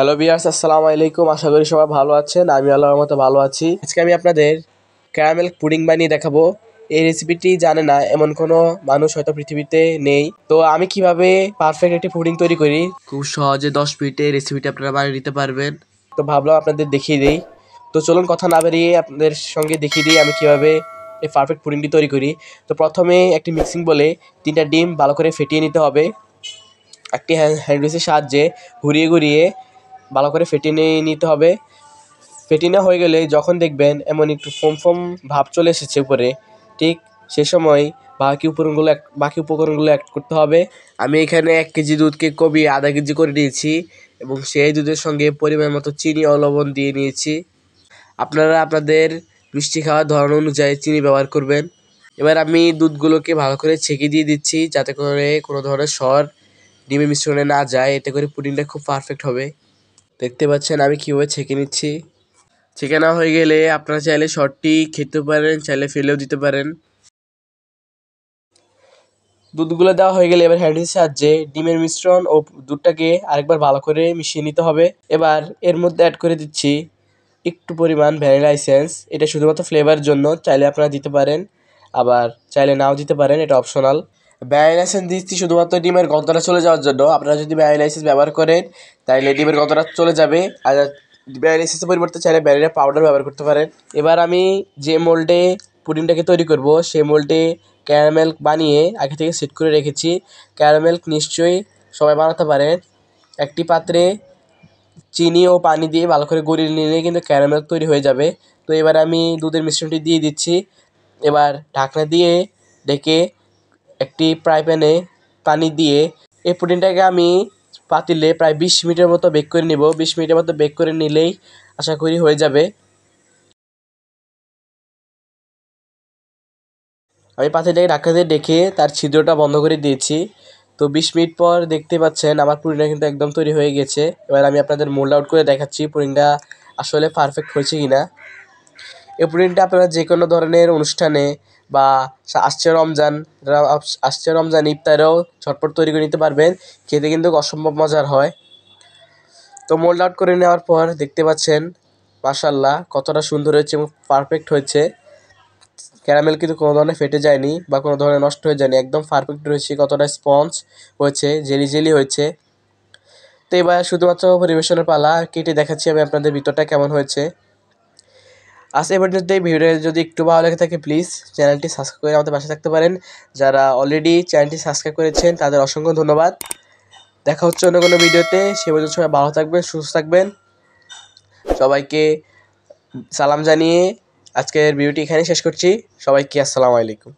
Hello viewers, আসসালামু আলাইকুম। আশা করি সবাই ভালো আছেন। আমি আল্লাহর মতো ভালো আছি। আজকে আমি আপনাদের ক্যারামেল পুডিং বানিয়ে দেখাবো। এই রেসিপিটি জানে না এমন কোনো মানুষ হয়তো পৃথিবীতে নেই। তো আমি কিভাবে পারফেক্ট একটি পুডিং তৈরি করি, খুব সহজে 10 মিনিটে রেসিপিটি আপনারা বানিয়ে নিতে পারবেন। তো ভাবলাম আপনাদের দেখিয়ে দিই। তো চলুন কথা না বেরিয়ে আপনাদের সঙ্গে দেখিয়ে দিই আমি কিভাবে এই পারফেক্ট পুডিংটি তৈরি করি। তো প্রথমে একটি মিক্সিং বলে 3টা ডিম ভালো করে ফেটিয়ে নিতে হবে। একটি হ্যান্ড উইচের সাহায্যে ঘুরিয়ে ঘুরিয়ে ভালো করে ফেটিয়ে নিতে হবে। ফেটিয়ে নেওয়া হয়ে গেলে যখন দেখবেন এমন একটু ফোম ফোম ভাব চলে এসেছে উপরে, ঠিক সে সময় বাকি উপকরণগুলো অ্যাড করতে হবে। আমি এখানে 1 কেজি দুধকে কমিয়ে আধা কেজি করে নিয়েছি এবং সেই দুধের সঙ্গে পরিমাণ মতো চিনি ও লবণ দিয়ে নিয়েছি। আপনারা আপনাদের মিষ্টি খাওয়ার ধরন অনুযায়ী চিনি ব্যবহার করবেন। এবার আমি দুধগুলোকে ভালো করে ছেঁকে দিয়ে দিচ্ছি যাতে করে কোনো ধরনের সর ডিমের মিশ্রণে না যায়, এতে করে পুডিংটা খুব পারফেক্ট হবে। দেখতে পাচ্ছেন আমি কীভাবে ছেঁকে নিচ্ছি। ছেঁকে নেওয়া হয়ে গেলে আপনারা চাইলে শর্টটি খেতে পারেন, চাইলে ফেলেও দিতে পারেন। দুধগুলো দেওয়া হয়ে গেলে এবার হ্যান্ডের সাহায্যে ডিমের মিশ্রণ ও দুধটাকে আরেকবার ভালো করে মিশিয়ে নিতে হবে। এবার এর মধ্যে অ্যাড করে দিচ্ছি একটু পরিমাণ ভ্যানিলা এসেন্স। এটা শুধুমাত্র ফ্লেভার জন্য, চাইলে আপনারা দিতে পারেন, আবার চাইলে নাও দিতে পারেন, এটা অপশনাল। ভ্যানিলা এসেন্স দিচ্ছি শুধুমাত্র ডিমের গন্ধটা চলে যাওয়ার জন্য। আপনারা যদি ভ্যানিলা এসেন্স ব্যবহার করেন তাহলে ডিমের গন্ধটা চলে যাবে, আর ভ্যানিলা এসেন্সের পরিবর্তে চাইলে ভ্যানিলা পাউডার ব্যবহার করতে পারেন। এবার আমি যে মোল্ডে পুডিংটাকে তৈরি করব সেই মোল্ডে ক্যারামেল বানিয়ে আগে থেকে সেট করে রেখেছি। ক্যারামেল নিশ্চয়ই সবাই বানাতে পারেন। একটি পাত্রে চিনি ও পানি দিয়ে ভালো করে গলিয়ে নিলে কিন্তু ক্যারামেল তৈরি হয়ে যাবে। তো এবার আমি দুধের মিশ্রণটি দিয়ে দিচ্ছি। এবার ঢাকনা দিয়ে ঢেকে একটি ফ্রাই প্যানে পানি দিয়ে এই পুডিংটাকে আমি পাতিলে প্রায় 20 মিনিটের মতো বেক করে নিব। 20 মিনিটের মতো বেক করে নিলেই আশা করি হয়ে যাবে। আমি পাতিলটাকে ঢাকনা দিয়ে ঢেকে তার ছিদ্রটা বন্ধ করে দিয়েছি। তো 20 মিনিট পর দেখতে পাচ্ছেন আমার পুডিংটা কিন্তু একদম তৈরি হয়ে গেছে। এবার আমি আপনাদের মোল্ড আউট করে দেখাচ্ছি পুডিংটা আসলে পারফেক্ট হয়েছে কিনা। এই পুডিংটা আপনারা যে কোনো ধরনের অনুষ্ঠানে বা আসছে রমজান ইফতারেও ঝটপট তৈরি করে নিতে পারবেন। খেতে কিন্তু অসম্ভব মজার হয়। তো মোল্ড আউট করে নেওয়ার পর দেখতে পাচ্ছেন মাশাআল্লাহ কতটা সুন্দর হয়েছে এবং পারফেক্ট হয়েছে। ক্যারামেল কিন্তু কোনো ধরনের ফেটে যায়নি বা কোনো ধরনের নষ্ট হয়ে যায়নি, একদম পারফেক্ট রয়েছে। কতটা স্পঞ্জ হয়েছে, জেলি জেলি হয়েছে। তো এবার শুধুমাত্র পরিবেশনের পালা, কেটে দেখাচ্ছি আমি আপনাদের ভিতরটা কেমন হয়েছে। আজ এ পর্যন্ত এই ভিডিওটা যদি একটু ভালো লেগে থাকে প্লিজ চ্যানেলটি সাবস্ক্রাইব করে আমাদের পাশে থাকতে পারেন। যারা অলরেডি চ্যানেলটি সাবস্ক্রাইব করেছেন তাদের অসংখ্য ধন্যবাদ। দেখা হচ্ছে অন্য কোনো ভিডিওতে। সে পর্যন্ত সবাই ভালো থাকবেন, সুস্থ থাকবেন। সবাইকে সালাম জানিয়ে আজকের ভিডিওটি এখানেই শেষ করছি। সবাইকে আসসালামু আলাইকুম।